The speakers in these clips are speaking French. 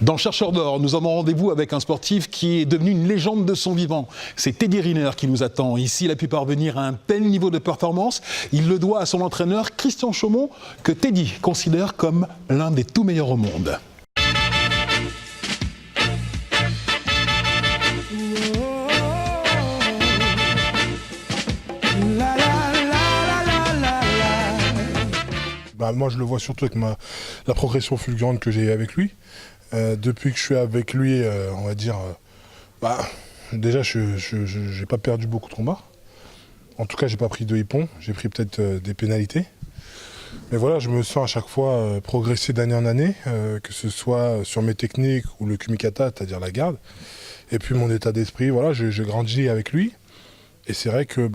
Dans Chercheur d'or, nous avons rendez-vous avec un sportif qui est devenu une légende de son vivant. C'est Teddy Riner qui nous attend. Ici, il a pu parvenir à un tel niveau de performance. Il le doit à son entraîneur Christian Chaumont, que Teddy considère comme l'un des tout meilleurs au monde. Moi, je le vois surtout avec la progression fulgurante que j'ai avec lui. Depuis que je suis avec lui, on va dire, déjà, je n'ai pas perdu beaucoup de combats. En tout cas, j'ai pas pris de hippon, j'ai pris peut-être des pénalités. Mais voilà, je me sens à chaque fois progresser d'année en année, que ce soit sur mes techniques ou le kumikata, c'est-à-dire la garde. Et puis mon état d'esprit, voilà, je grandis avec lui. Et c'est vrai que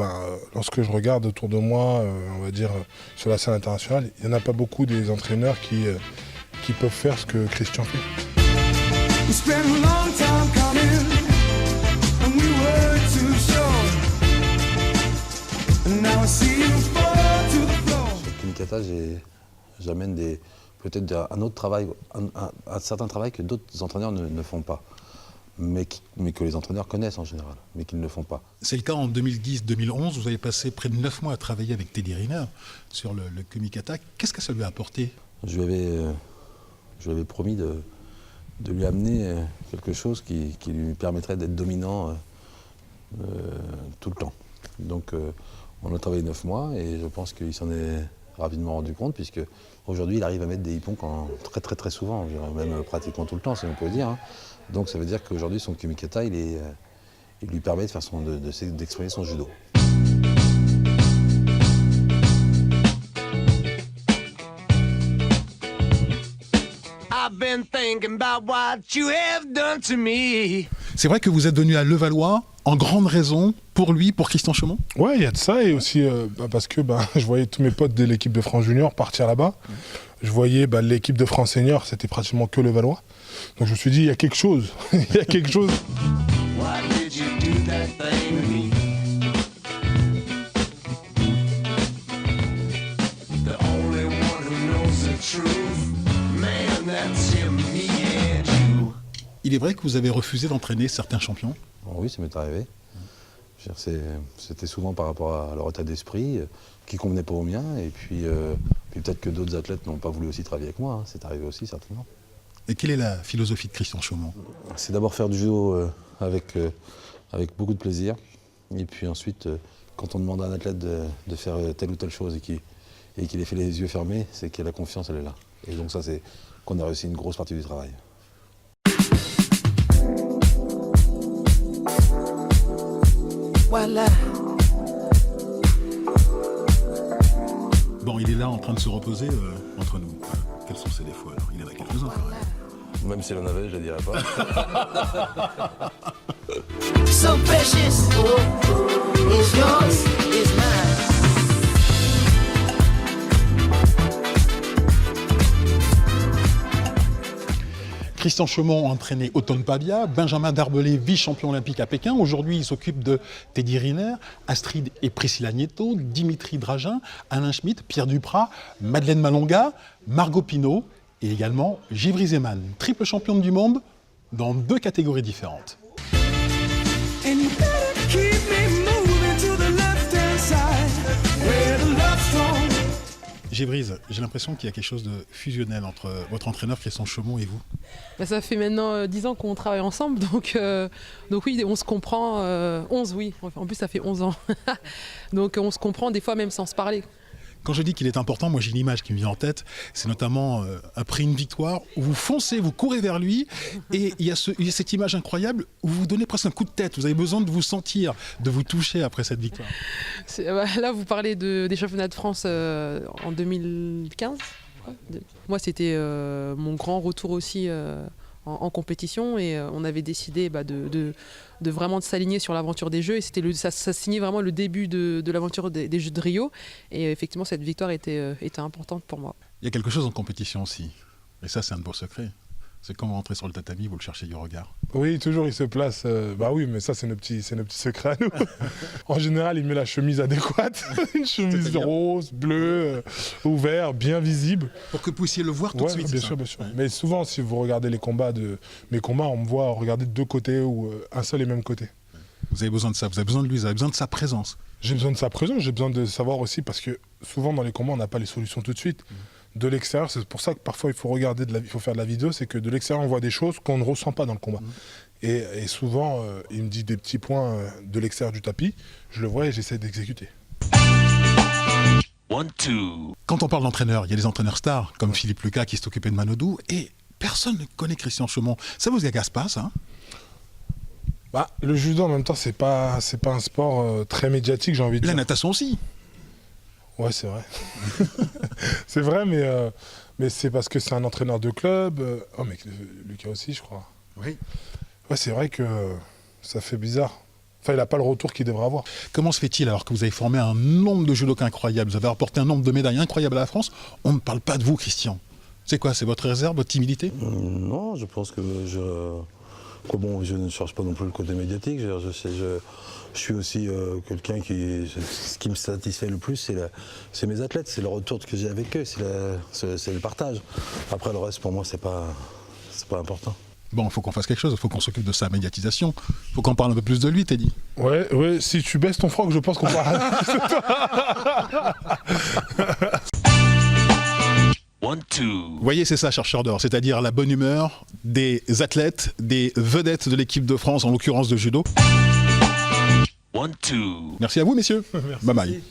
lorsque je regarde autour de moi, on va dire, sur la scène internationale, il n'y en a pas beaucoup des entraîneurs qui peuvent faire ce que Christian fait. Sur le kumikata, j'amène peut-être un autre travail, un certain travail que d'autres entraîneurs ne font pas. Mais que les entraîneurs connaissent en général, mais qu'ils ne le font pas. C'est le cas en 2010-2011, vous avez passé près de 9 mois à travailler avec Teddy Riner sur le kumikata. Qu'est-ce que ça lui a apporté ? Je lui avais promis de lui amener quelque chose qui lui permettrait d'être dominant tout le temps. Donc on a travaillé 9 mois et je pense qu'il s'en est rapidement rendu compte, puisque aujourd'hui il arrive à mettre des hippons très souvent, même pratiquement tout le temps si on peut dire. Hein. Donc ça veut dire qu'aujourd'hui son kumikata, il lui permet de faire d'exprimer son judo. C'est vrai que vous êtes venu à Levallois en grande raison pour lui, pour Christian Chaumont ? Ouais, il y a de ça, et aussi parce que je voyais tous mes potes de l'équipe de France Junior partir là-bas. Je voyais l'équipe de France Senior, c'était pratiquement que Levallois. Donc je me suis dit, il y a quelque chose, il y a quelque chose. Il est vrai que vous avez refusé d'entraîner certains champions ? Oui, ça m'est arrivé. C'était souvent par rapport à leur état d'esprit, qui ne convenait pas au mien, et puis peut-être que d'autres athlètes n'ont pas voulu aussi travailler avec moi, hein. C'est arrivé aussi certainement. Et quelle est la philosophie de Christian Chaumont ? C'est d'abord faire du judo avec beaucoup de plaisir, et puis ensuite, quand on demande à un athlète de faire telle ou telle chose et qu'il ait fait les yeux fermés, c'est que la confiance, elle est là. Et donc ça, c'est qu'on a réussi une grosse partie du travail. Voilà. Bon, il est là en train de se reposer entre nous. Quels sont ses défauts alors ? Il en a quelques-uns. Même s'il en avait, je ne le dirais pas. So precious, is yours, is mine. Christian Chaumont a entraîné Othon Pabia, Benjamin Darbelé, vice-champion olympique à Pékin. Aujourd'hui, il s'occupe de Teddy Riner, Astrid et Priscilla Nieto, Dimitri Dragen, Alain Schmitt, Pierre Duprat, Madeleine Malonga, Margot Pinault et également Givry Zeman, triple championne du monde dans 2 catégories différentes. Givry, j'ai l'impression qu'il y a quelque chose de fusionnel entre votre entraîneur Christian Chaumont et vous. Ça fait maintenant 10 ans qu'on travaille ensemble, donc oui, on se comprend, 11 oui, en plus ça fait 11 ans. Donc on se comprend des fois même sans se parler. Quand je dis qu'il est important, moi j'ai une image qui me vient en tête, c'est notamment après une victoire où vous foncez, vous courez vers lui et il y a cette image incroyable où vous donnez presque un coup de tête, vous avez besoin de vous sentir, de vous toucher après cette victoire. Là vous parlez des championnats de France en 2015. Moi c'était mon grand retour aussi en compétition et on avait décidé de vraiment de s'aligner sur l'aventure des Jeux et ça signait vraiment le début de l'aventure des Jeux de Rio et effectivement cette victoire était importante pour moi. Il y a quelque chose en compétition aussi et ça c'est un de vos secrets, C'est quand vous rentrez sur le tatami, vous le cherchez du regard. Oui, toujours il se place. Bah oui, mais ça c'est nos petits secrets à nous. En général, il met la chemise adéquate, une chemise C'est-à-dire rose, bleue, ouverte, bien visible. Pour que vous puissiez le voir tout de Ouais, suite. bien c'est sûr, ça bien sûr. Ouais. Mais souvent, si vous regardez mes combats, on me voit regarder de deux côtés ou un seul et même côté. Vous avez besoin de ça, vous avez besoin de lui, vous avez besoin de sa présence. J'ai besoin de sa présence, j'ai besoin de savoir aussi, parce que souvent dans les combats, on n'a pas les solutions tout de suite. De l'extérieur, c'est pour ça que parfois il faut regarder, il faut faire de la vidéo, c'est que de l'extérieur, on voit des choses qu'on ne ressent pas dans le combat. Et souvent, il me dit des petits points de l'extérieur du tapis, je le vois et j'essaie d'exécuter. Quand on parle d'entraîneurs, il y a des entraîneurs stars, comme Philippe Lucas qui s'est occupé de Manodou, et personne ne connaît Christian Chaumont. Ça vous agace pas, ça? Bah, le judo, en même temps, c'est pas un sport très médiatique, j'ai envie de La dire. natation aussi. Ouais, c'est vrai. C'est vrai, mais c'est parce que c'est un entraîneur de club. Oh, mais Lucas aussi, je crois. Oui. Ouais, c'est vrai que ça fait bizarre. Enfin, il n'a pas le retour qu'il devrait avoir. Comment se fait-il, alors que vous avez formé un nombre de judokas incroyables, vous avez apporté un nombre de médailles incroyables à la France, on ne parle pas de vous, Christian? C'est quoi? C'est votre réserve, votre timidité? Non, je pense que je ne cherche pas non plus le côté médiatique. Je suis aussi quelqu'un ce qui me satisfait le plus, c'est mes athlètes, c'est le retour que j'ai avec eux, c'est le partage. Après, le reste, pour moi, c'est pas important. Bon, il faut qu'on fasse quelque chose, il faut qu'on s'occupe de sa médiatisation. Il faut qu'on parle un peu plus de lui, Teddy. Ouais, si tu baisses ton froc, je pense qu'on parle. Vous voyez, c'est ça, chercheur d'or, c'est-à-dire la bonne humeur des athlètes, des vedettes de l'équipe de France, en l'occurrence de judo. Merci à vous, messieurs. Bye bye.